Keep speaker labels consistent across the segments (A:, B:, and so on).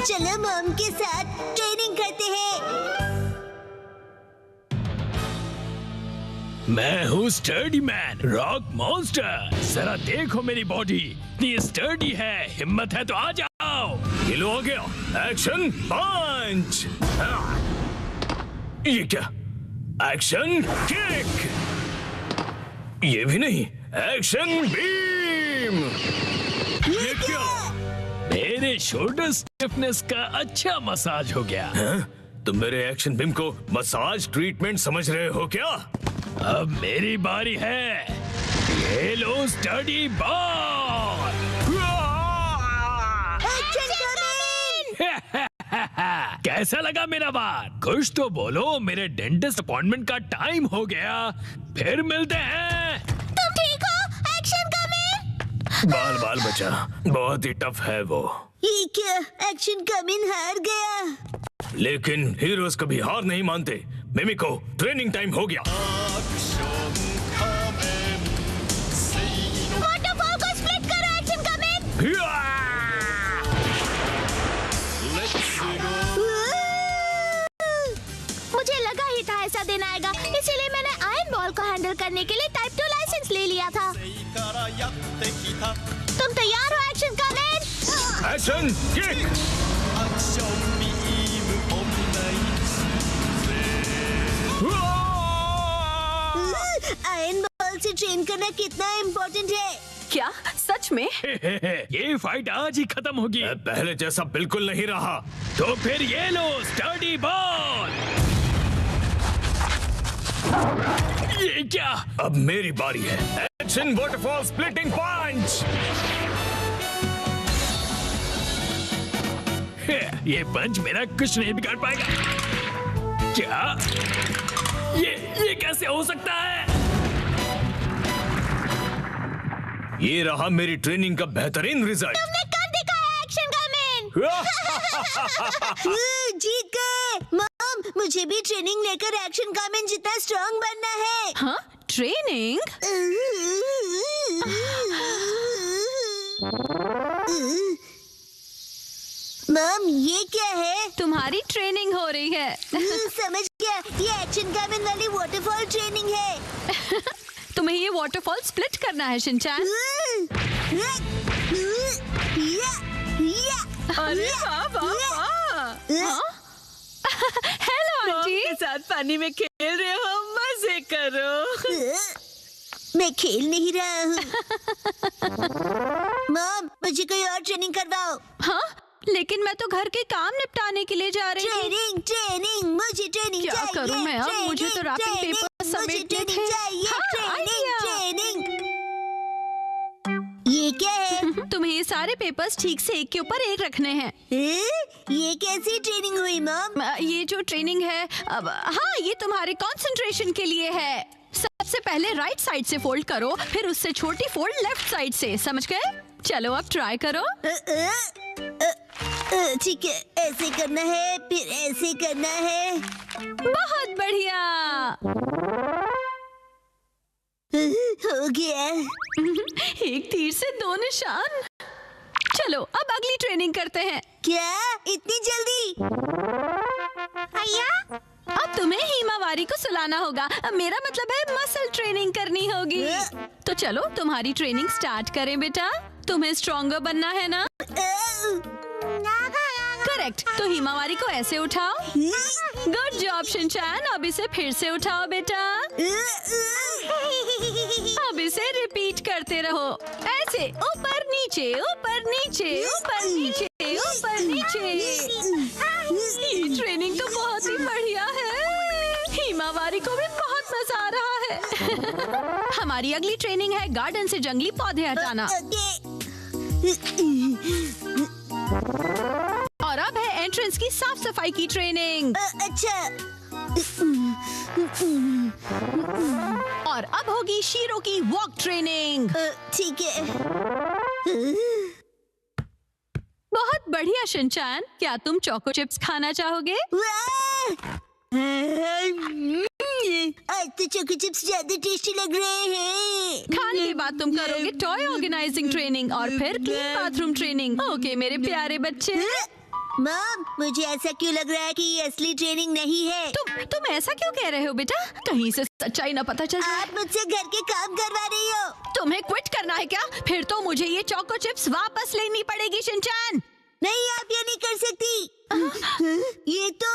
A: चलो मॉम के साथ ट्रेनिंग करते हैं।
B: मैं हूँ स्टर्डी मैन, रॉक मॉन्स्टर। जरा देखो मेरी बॉडी इतनी स्टर्डी है, हिम्मत है तो आ जाओ। ये लो आ गया, एक्शन पंच। ये क्या, एक्शन किक। ये भी नहीं, एक्शन बीम। ये क्या, मेरे शोल्डर स्टिफनेस का अच्छा मसाज हो गया। तुम मेरे एक्शन बीम को मसाज ट्रीटमेंट समझ रहे हो क्या? अब मेरी बारी है, ये लो स्टडी बॉल। कैसा लगा मेरा बार? कुछ तो बोलो, मेरे डेंटिस्ट अपॉइंटमेंट का टाइम हो गया, फिर मिलते हैं।
A: तुम ठीक हो? Action coming.
B: बाल बाल बचा, बहुत ही टफ है वो।
A: ये क्या, एक्शन कमिंग हार गया।
B: लेकिन हीरोज कभी हार नहीं मानते। मिमिको, ट्रेनिंग टाइम हो गया।
A: वाटरफॉल को स्प्लिट करो, एक्शन कमिंग। मुझे लगा ही था ऐसा दिन आएगा, इसीलिए मैंने आयरन बॉल को हैंडल करने के लिए टाइप 2 लाइसेंस ले लिया था। तुम तैयार हो action coming?
B: Action kick.
A: Iron ball से ट्रेन करना कितना इम्पोर्टेंट है।
C: क्या सच में?
B: ये फाइट आज ही खत्म होगी। पहले जैसा बिल्कुल नहीं रहा। तो फिर ये लो स्टडी बॉल। ये क्या, अब मेरी बारी है। एक्शन वाटरफॉल स्प्लिटिंग पंच। ये पंच मेरा कुछ नहीं बिगाड़ पाएगा। क्या, ये कैसे हो सकता है? ये रहा मेरी ट्रेनिंग का बेहतरीन रिजल्ट।
A: तुमने कर दिखाया एक्शन कमिंग। जीत गए। मॉम, मुझे भी ट्रेनिंग लेकर एक्शन कमिंग जितना स्ट्रांग बनना है।
C: हाँ, ट्रेनिंग?
A: मॉम, ये क्या है?
C: तुम्हारी ट्रेनिंग हो रही है।
A: समझ गया, ये एक्शन कमिंग वाली वाटरफॉल ट्रेनिंग है।
C: तुम्हें ये वाटरफॉल स्प्लिट करना है शिनचैन।
D: अरे वाह वाह वाह!
C: Hello aunty.
D: के साथ पानी में खेल रहे हो, मजे करो।
A: मैं खेल नहीं रहा हूँ। मॉम, मुझे कोई और ट्रेनिंग करवाओ।
C: हाँ, लेकिन मैं तो घर के काम निपटाने के लिए जा रही हूँ।
A: ट्रेनिंग, मुझे ट्रेनिंग
C: क्या
A: चाहिए।
C: करूँ मैं अब? मुझे तो रैपिंग पेपर समेटने थे। हाँ,
A: ट्रेनिंग। ये क्या है?
C: तुम्हें ये सारे पेपर्स ठीक से एक के ऊपर एक रखने हैं।
A: ये कैसी ट्रेनिंग हुई मॉम?
C: ये जो ट्रेनिंग है, अब हाँ, ये तुम्हारे कंसंट्रेशन के लिए है। सबसे पहले राइट साइड से फोल्ड करो, फिर उससे छोटी फोल्ड लेफ्ट साइड से, समझ गए? चलो अब ट्राई करो।
A: ठीक है, ऐसे करना है, फिर ऐसे करना है।
C: बहुत बढ़िया।
A: हो गया।
C: एक तीर से 2 निशान। चलो अब अगली ट्रेनिंग करते हैं।
A: क्या इतनी जल्दी?
C: भैया, अब तुम्हें हिमावारी को सुलाना होगा। अब मेरा मतलब है मसल ट्रेनिंग करनी होगी। तो चलो तुम्हारी ट्रेनिंग स्टार्ट करें बेटा। तुम्हें स्ट्रॉन्गर बनना है ना? करेक्ट। तो हिमावारी को ऐसे उठाओ। Good job Shinchan. अब इसे फिर से उठाओ बेटा। अब इसे रिपीट करते रहो, ऐसे ऊपर नीचे ऊपर नीचे ऊपर नीचे ऊपर नीचे। ये ट्रेनिंग तो बहुत ही बढ़िया है। हिमावारी को भी बहुत मजा आ रहा है। हमारी अगली ट्रेनिंग है गार्डन से जंगली पौधे हटाना। और अब है एंट्रेंस की साफ सफाई की ट्रेनिंग।
A: अच्छा।
C: और अब होगी शीरो की वॉक ट्रेनिंग।
A: ठीक है।
C: बहुत बढ़िया शिनचैन। क्या तुम चोको चिप्स खाना चाहोगे?
A: आज तो चोको चिप्स ज्यादा टेस्टी लग रहे हैं।
C: खाने के बाद तुम करोगे टॉय ऑर्गेनाइजिंग ट्रेनिंग और फिर क्लीन बाथरूम ट्रेनिंग। ओके मेरे प्यारे बच्चे।
A: मॉम, मुझे ऐसा क्यों लग रहा है कि ये असली ट्रेनिंग नहीं है?
C: तुम ऐसा क्यों कह रहे हो बेटा? कहीं से सच्चाई ना पता चल जाए।
A: आप मुझसे घर के काम करवा रही हो।
C: तुम्हें क्विट करना है क्या? फिर तो मुझे ये चोको चिप्स वापस लेनी पड़ेगी शिनचैन।
A: नहीं, आप ये नहीं कर सकती। ये तो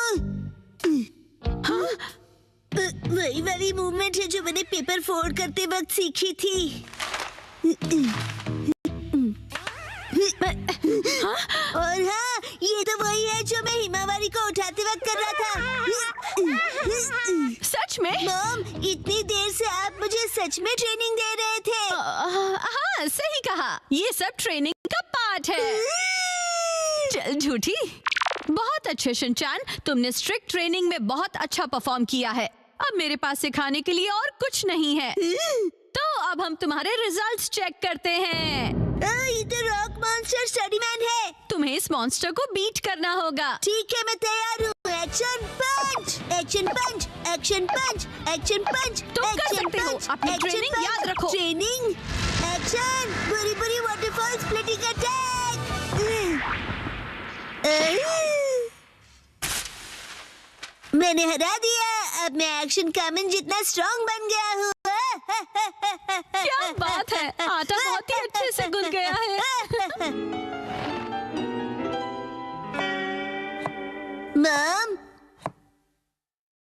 A: वही वाली मूवमेंट है जो मैंने पेपर फोल्ड करते वक्त सीखी थी। और हाँ, ये तो वही है जो मैं हिमावारी को उठाते वक्त कर रहा था।
C: सच में?
A: मॉम, इतनी देर से आप मुझे सच में ट्रेनिंग दे रहे थे।
C: हाँ, सही कहा। ये सब ट्रेनिंग का पार्ट है। चल झूठी। बहुत अच्छे शिनचैन, तुमने स्ट्रिक्ट ट्रेनिंग में बहुत अच्छा परफॉर्म किया है। अब मेरे पास सिखाने के लिए और कुछ नहीं है। तो अब हम तुम्हारे रिजल्ट्स चेक करते हैं।
A: ये तो रॉक मॉन्स्टर स्टडीमैन है।
C: तुम्हें इस मॉन्स्टर को बीट करना होगा।
A: ठीक है, मैं तैयार हूँ। एक्शन पंच, एक्शन पंच, एक्शन पंच, एक्शन पंच।
C: तुम कर सकते हो। अपनी ट्रेनिंग याद रखो।
A: ट्रेनिंग, एक्शन, बुरी बुरी वाटरफॉल स्प्लिटिंग अटैक। मैंने हरा दिया। अब मैं एक्शन कामन जितना स्ट्रॉन्ग बन गया हूँ।
C: क्या बात है, आटा बहुत ही अच्छे से गुल गया है।
A: मॉम,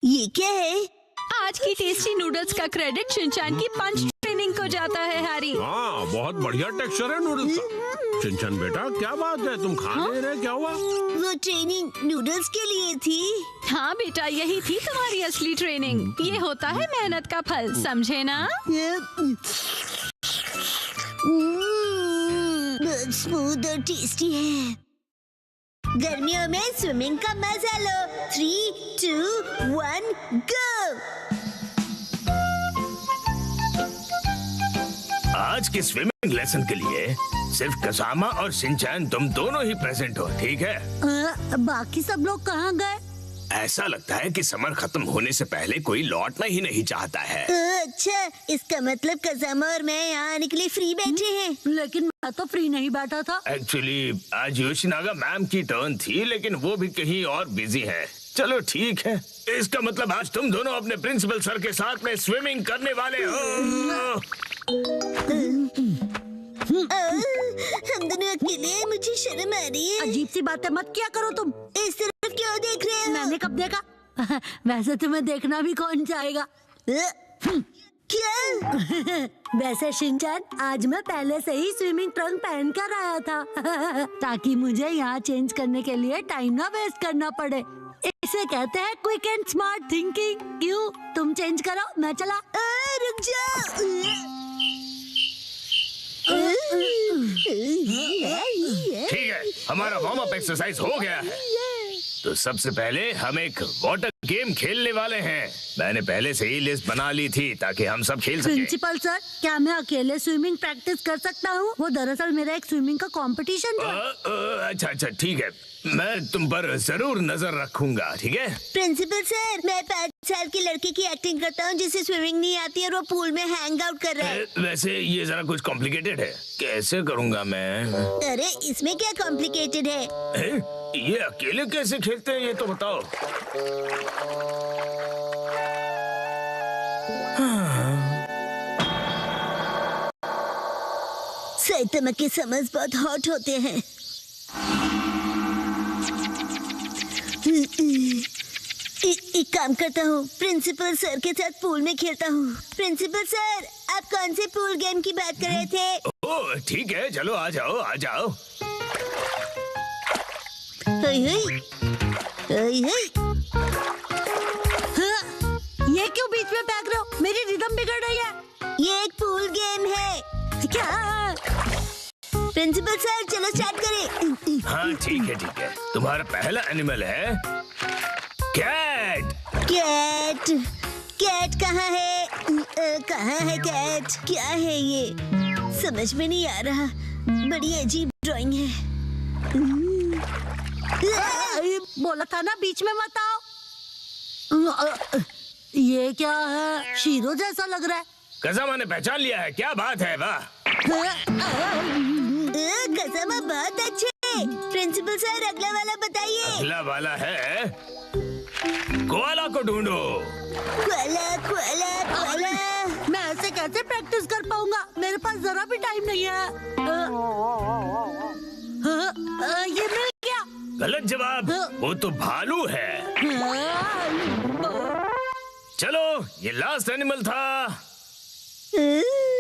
A: ये क्या है?
C: आज की टेस्टी नूडल्स का क्रेडिट शिनचैन की पंच ट्रेनिंग को जाता है हैरी।
E: हाँ, बहुत बढ़िया टेक्सचर है नूडल्स का। शिनचैन बेटा, क्या बात है, तुम खा नहीं रहे, क्या हुआ?
A: वो ट्रेनिंग नूडल्स के लिए थी।
C: हाँ बेटा, यही थी तुम्हारी असली ट्रेनिंग। ये होता है मेहनत का फल, समझे ना?
A: बहुत स्मूथ और टेस्टी है। गर्मियों में स्विमिंग का मजा लो। 3, 2, 1, गो।
B: आज के स्विमिंग लेसन के लिए सिर्फ कसामा और शिनचैन तुम दोनों ही प्रेजेंट हो, ठीक है?
A: बाकी सब लोग कहाँ गए?
B: ऐसा लगता है कि समर खत्म होने से पहले कोई लौटना ही नहीं चाहता है।
A: अच्छा, इसका मतलब कसामा और मैं यहाँ आने के लिए फ्री बैठे हैं। लेकिन मैं तो फ्री नहीं बैठा था।
B: एक्चुअली आज योशिनागा मैम की टर्न थी, लेकिन वो भी कहीं और बिजी है। चलो ठीक है, इसका मतलब आज तुम दोनों अपने प्रिंसिपल सर के साथ में स्विमिंग करने वाले हो।
A: हम दोनों अकेले, मुझे शर्म आ रही है।
F: अजीब सी बातें मत किया करो तुम।
A: इस तरफ क्यों देख रहे हो?
F: मैंने कब देखा? वैसे तुम्हें देखना भी कौन चाहेगा?
A: क्या?
F: वैसे शिनचैन, आज मैं पहले से ही स्विमिंग ट्रंक पहन कर आया था ताकि मुझे यहाँ चेंज करने के लिए टाइम ना वेस्ट करना पड़े। इसे कहते हैं क्विक एंड स्मार्ट थिंकिंग। क्यों, तुम चेंज करो, मैं चला।
A: रुक जाओ।
B: ठीक है, हमारा वार्म अप एक्सरसाइज हो गया है। तो सबसे पहले हम एक वाटर गेम खेलने वाले हैं। मैंने पहले से ही लिस्ट बना ली थी ताकि हम सब खेल सकें।
F: प्रिंसिपल सर, क्या मैं अकेले स्विमिंग प्रैक्टिस कर सकता हूँ? वो दरअसल मेरा एक स्विमिंग का कंपटीशन था।
B: अच्छा ठीक है, मैं तुम पर जरूर नजर रखूंगा, ठीक है?
A: प्रिंसिपल सर, मैं 5 साल की लड़के की एक्टिंग करता हूँ जिसे स्विमिंग नहीं आती और वो पूल में हैंग आउट कर रहा है।
B: वैसे ये जरा कुछ कॉम्प्लिकेटेड है, कैसे करूँगा मैं?
A: अरे इसमें क्या कॉम्प्लिकेटेड है?
B: ये अकेले कैसे खेलते हैं, ये तो बताओ।
A: साइतामा के समर्स बहुत हॉट होते हैं। एक काम करता हूँ, प्रिंसिपल सर के साथ पूल में खेलता हूँ। प्रिंसिपल सर, आप कौन से पूल गेम की बात कर रहे थे?
B: ओह ठीक है, चलो आ जाओ आ जाओ।
F: ये क्यों बीच में फेंक रहे हो? मेरी रिदम बिगड़ रही है।
A: ये एक पूल गेम है।
F: क्या?
A: प्रिंसिपल सर, चलो स्टार्ट करें।
B: हाँ ठीक है। तुम्हारा पहला एनिमल है कैट।
A: कैट? कैट कहाँ है? कहाँ है कैट? क्या है ये? समझ में नहीं आ रहा। बड़ी अजीब ड्राइंग है।
F: बोला था ना बीच में मत आओ। ये क्या है? शीरो जैसा लग रहा है।
B: कसामा ने पहचान लिया है, क्या बात है, वाह।
A: कसामा बहुत अच्छे प्रिंसिपल सर अगला वाला बताइए।
B: अगला वाला है कोआला को ढूंढो।
A: Cola Cola Cola.
F: मैं ऐसे कैसे प्रैक्टिस कर पाऊंगा? मेरे पास जरा भी टाइम नहीं है। ये मिल गया।
B: गलत जवाब, वो तो भालू है। चलो, ये लास्ट एनिमल था।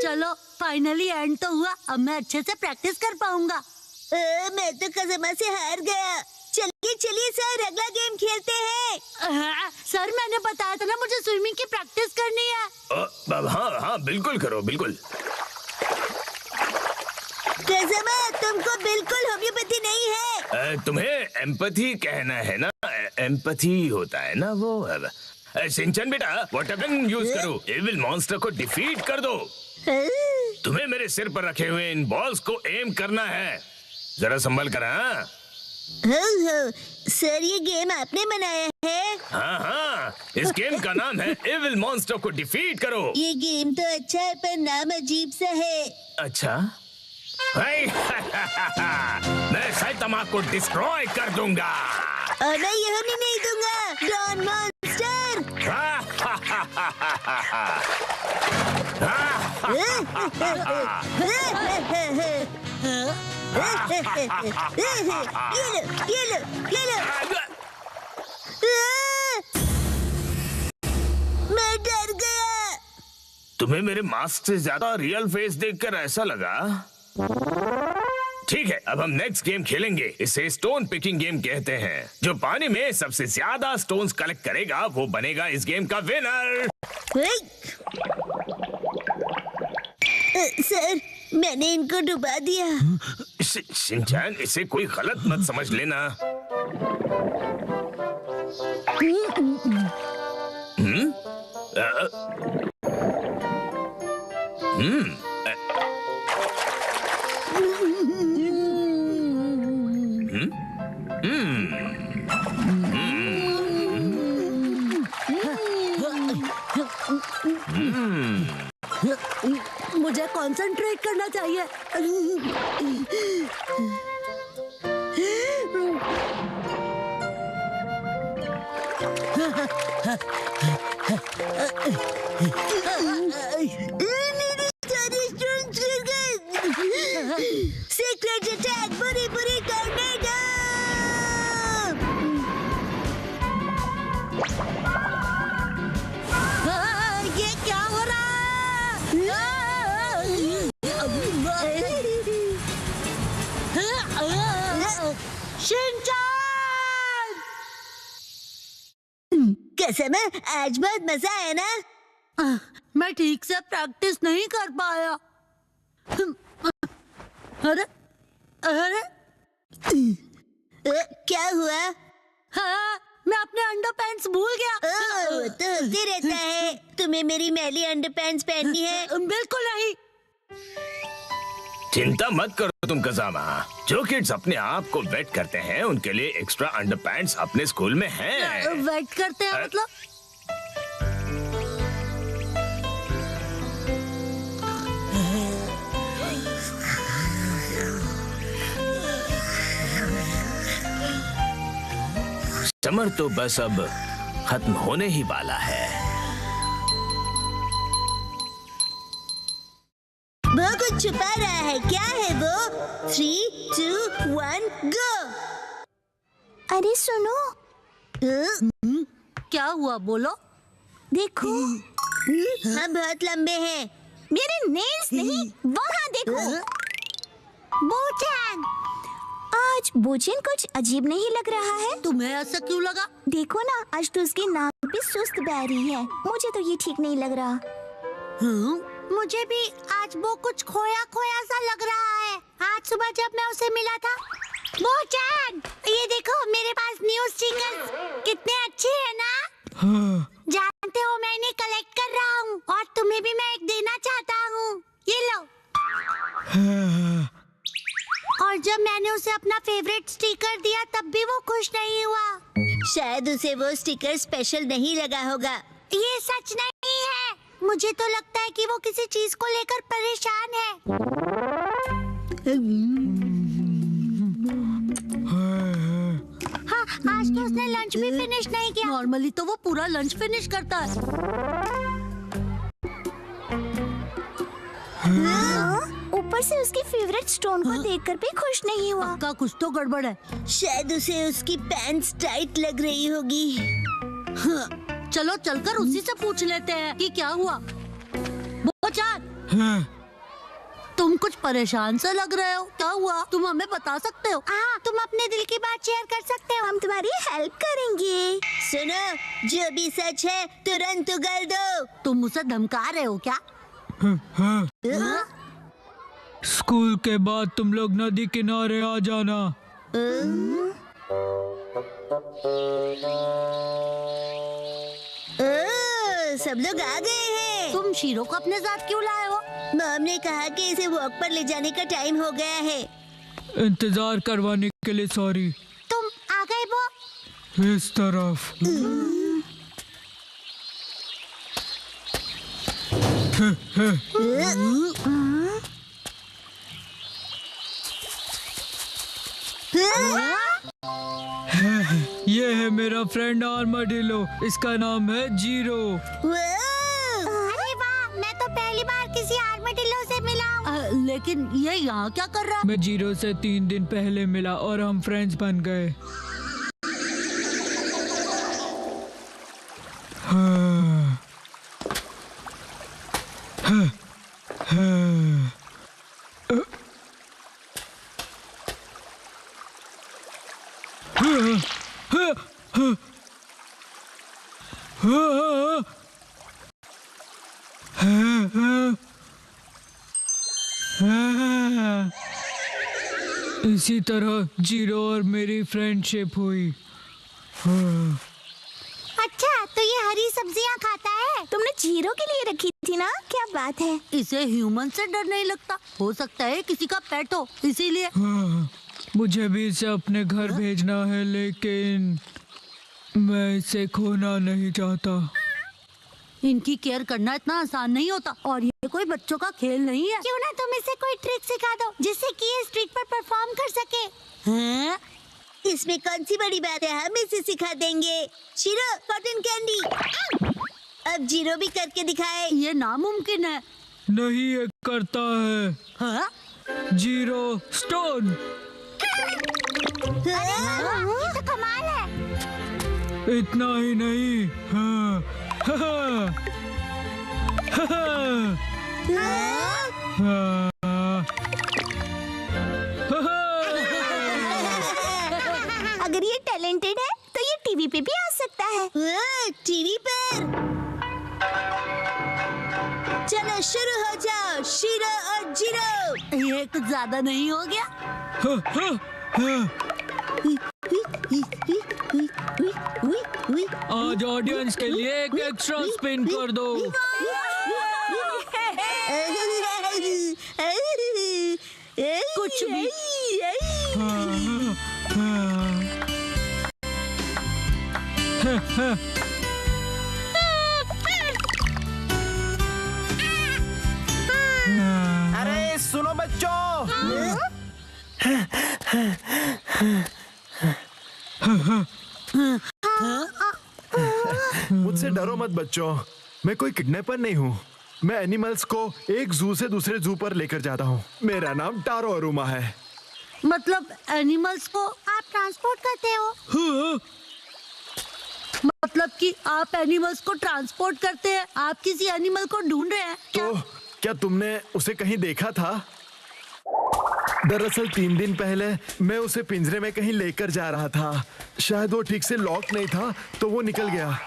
F: चलो फाइनली एंड तो हुआ। अब मैं अच्छे से प्रैक्टिस कर पाऊंगा।
A: मैं तो कसम से हार गया। चलिए चलिए सर, अगला गेम खेलते हैं।
F: सर मैंने बताया था ना मुझे स्विमिंग की प्रैक्टिस करनी है।
B: हाँ हाँ बिल्कुल करो, बिल्कुल।
A: कसम, तुमको बिल्कुल होम्योपैथी नहीं है।
B: तुम्हें एम्पैथी कहना है ना? एम्पैथी होता है ना वो। शिनचैन बेटा, वाटर गन यूज करो। एविल मॉन्स्टर को डिफीट कर दो। तुम्हें मेरे सिर पर रखे हुए इन बॉल्स को एम करना है। जरा संभल कर।
A: हो, सर ये गेम आपने बनाया है?
B: हाँ हाँ, इस गेम का नाम है एविल मॉन्स्टर को डिफीट करो।
A: ये गेम तो अच्छा है पर नाम अजीब सा है।
B: अच्छा मैं साइतामा को डिस्ट्रॉय कर दूंगा।
A: और मैं ये होने नहीं दूंगा। Don monster. ये लो। मैं डर गया।
B: तुम्हें मेरे मास्क से ज्यादा रियल फेस देखकर ऐसा लगा? ठीक है, अब हम नेक्स्ट गेम खेलेंगे। इसे स्टोन पिकिंग गेम कहते हैं। जो पानी में सबसे ज्यादा स्टोन्स कलेक्ट करेगा वो बनेगा इस गेम का विनर।
A: सर मैंने इनको डुबा दिया।
B: शिनचैन, इसे कोई गलत मत समझ लेना।
F: मुझे कंसंट्रेट करना चाहिए।
A: सीक्रेट अटैक, बुरी टॉर्नेडो।
F: ये क्या हो रहा है? शिनचैन!
A: कसम है, आज बहुत मजा आया ना।
F: मैं ठीक से प्रैक्टिस नहीं कर पाया। अरे अरे
A: क्या हुआ?
F: हाँ, मैं अपने अंडरपैंट्स भूल गया।
A: वो तो होते रहता है। तुम्हें मेरी मैली अंडरपैंट्स पहननी है?
F: बिल्कुल नहीं।
B: चिंता मत करो तुम कज़ामा। जो किड्स अपने आप को वेट करते हैं उनके लिए एक्स्ट्रा अंडरपैंट्स अपने स्कूल में हैं।
F: वेट करते हैं मतलब?
B: समर तो बस अब खत्म होने ही वाला है।
A: वो कुछ छुपा रहा है। क्या है वो? 3, 2, 1 गो। अरे सुनो।
F: क्या हुआ बोलो?
A: देखो। हम बहुत लंबे हैं। मेरे नेल्स नहीं, वहाँ देखो। बोचैन, आज बोचैन कुछ अजीब नहीं लग रहा है।
F: तुम्हें ऐसा क्यों लगा?
A: देखो ना, आज तो उसकी नाक भी सुस्त बह रही है। मुझे तो ये ठीक नहीं लग रहा।
F: मुझे भी आज वो कुछ खोया खोया सा लग रहा है। आज सुबह जब मैं उसे मिला था। बोचैन, ये देखो मेरे पास न्यू स्टिकर्स कितने अच्छे हैं ना? जानते हो मैं इन्हें कलेक्ट कर रहा हूँ और तुम्हें भी मैं एक देना चाहता हूँ। ये लो। और जब मैंने उसे अपना फेवरेट स्टिकर दिया तब भी वो खुश नहीं हुआ।
A: शायद उसे वो स्टिकर स्पेशल नहीं लगा होगा।
F: ये सच नहीं है। मुझे तो लगता है कि वो किसी चीज को लेकर परेशान है।
A: आज तो उसने लंच भी फिनिश नहीं किया।
F: नॉर्मली तो वो पूरा लंच फिनिश करता है।
A: ऊपर से उसकी फेवरेट स्टोन को देखकर भी खुश नहीं हुआ।
F: पक्का कुछ तो गड़बड़ है।
A: शायद उसे उसकी पैंट्स टाइट लग रही होगी।
F: चलो चलकर उसी से पूछ लेते हैं कि क्या हुआ। बोचान, तुम कुछ परेशान से लग रहे हो, क्या हुआ? तुम हमें बता सकते हो?
A: हाँ, तुम अपने दिल की बात शेयर कर सकते हो, हम तुम्हारी हेल्प करेंगे। सुनो, जो भी सच है तुरंत उगल दो।
F: तुम उसे धमका रहे हो क्या?
B: स्कूल के बाद तुम लोग नदी किनारे आ जाना।
A: सब लोग आ गए हैं।
F: तुम शीरो को अपने साथ क्यों लाए हो?
A: मॉम ने कहा कि इसे वॉक पर ले जाने का टाइम हो गया है।
B: इंतजार करवाने के लिए सॉरी।
A: तुम आ गए वो?
B: इस तरफ। ये है मेरा फ्रेंड आर्माडिलो, इसका नाम है जीरो।
A: अरे वाह, मैं तो पहली बार किसी आर्माडिलो से मिला हूँ।
F: लेकिन ये यहाँ क्या कर रहा है?
B: मैं जीरो से 3 दिन पहले मिला और हम फ्रेंड्स बन गए। इसी तरह जीरो और मेरी फ्रेंडशिप हुई।
A: अच्छा, तो ये हरी सब्जियाँ खाता है? तुमने जीरो के लिए रखी थी ना? क्या बात है।
F: इसे ह्यूमन से डर नहीं लगता। हो सकता है किसी का पेट हो, इसीलिए।
B: मुझे भी इसे अपने घर भेजना है, लेकिन मैं इसे खोना नहीं चाहता।
F: इनकी केयर करना इतना आसान नहीं होता और ये कोई बच्चों का खेल नहीं है।
A: क्यों ना तुम इसे कोई ट्रिक सिखा दो जिससे कि ये स्ट्रीट पर परफॉर्म कर सके।
F: हैं?
A: इसमें कौन सी बड़ी बात है, हम इसे सिखा देंगे। Shero, cotton candy. अब जीरो भी करके दिखाए।
F: ये नामुमकिन है।
B: नहीं, ये करता है।
F: हाँ?
B: Zero stone.
A: अरे वाह, ये तो कमाल है।
B: इतना ही नहीं। हाँ, हाँ, हाँ, हाँ,
A: अगर ये टैलेंटेड है तो ये टीवी पे भी आ सकता है। टीवी पर? चलो शुरू हो जाओ, शीरो और जीरो।
F: ये कुछ ज्यादा नहीं हो गया?
B: हाँ, हाँ, हाँ। आज ऑडियंस के लिए एक एक्स्ट्रा स्पिन कर दो।
F: कुछ भी।
G: अरे सुनो बच्चों, मुझसे डरो मत बच्चों, मैं कोई किडनैपर नहीं हूँ। मैं एनिमल्स को एक जू से दूसरे जू पर लेकर जाता हूँ। मेरा नाम टारो अरुमा है।
F: मतलब एनिमल्स को
A: आप ट्रांसपोर्ट करते हो?
F: मतलब कि आप एनिमल्स को ट्रांसपोर्ट करते हैं? आप किसी एनिमल को ढूंढ रहे हैं क्या?
G: तो क्या तुमने उसे कहीं देखा था? दरअसल 3 दिन पहले मैं उसे पिंजरे में कहीं लेकर जा रहा था। शायद वो ठीक से लॉक नहीं था तो वो निकल गया।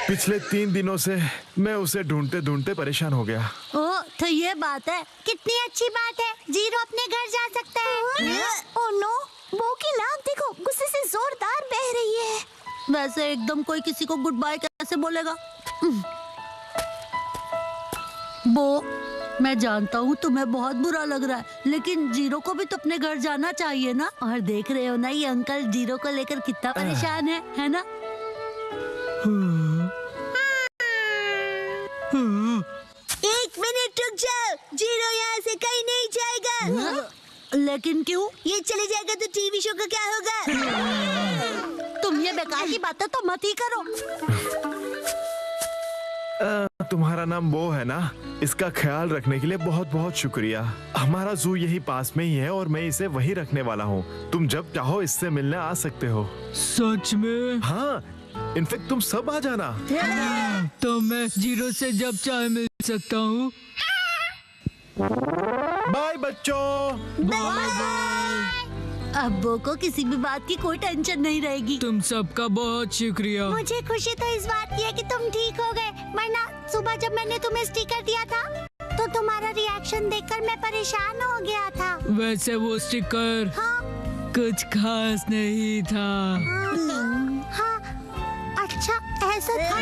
G: पिछले 3 दिनों से मैं उसे ढूंढते ढूंढते परेशान हो गया।
F: ओ, तो ये बात है।
A: कितनी अच्छी बात है, जीरो अपने घर जा सकता है। ओह नो, बो की नाक देखो, गुस्से से जोरदार बह रही है।
F: वैसे एकदम कोई किसी को गुड बाय कैसे बोलेगा? बो, मैं जानता हूँ तुम्हें बहुत बुरा लग रहा है, लेकिन जीरो को भी तो अपने घर जाना चाहिए ना। और देख रहे हो ना ये अंकल जीरो को लेकर कितना परेशान है ना?
A: एक मिनट रुक जाओ, जीरो यहाँ से कहीं नहीं जाएगा।
F: लेकिन क्यों?
A: ये चले जाएगा तो टीवी शो का क्या होगा?
F: बेकार की बातें तो मत ही करो।
G: तुम्हारा नाम वो है ना? इसका ख्याल रखने के लिए बहुत बहुत शुक्रिया। हमारा जू यही पास में ही है और मैं इसे वही रखने वाला हूँ। तुम जब चाहो इससे मिलने आ सकते हो।
B: सच में?
G: हाँ, इनफेक्ट तुम सब आ जाना।
B: तो मैं जीरो से जब चाहे मिल सकता हूँ।
G: बाय बच्चों।
F: अब वो को किसी भी बात की कोई टेंशन नहीं रहेगी।
B: तुम सबका बहुत शुक्रिया।
A: मुझे खुशी तो इस बात की है कि तुम ठीक हो गए, वरना सुबह जब मैंने तुम्हें स्टिकर दिया था तो तुम्हारा रिएक्शन देखकर मैं परेशान हो गया था।
B: वैसे वो स्टिकर
A: हाँ,
B: कुछ खास नहीं था।
A: हाँ, अच्छा ऐसा था।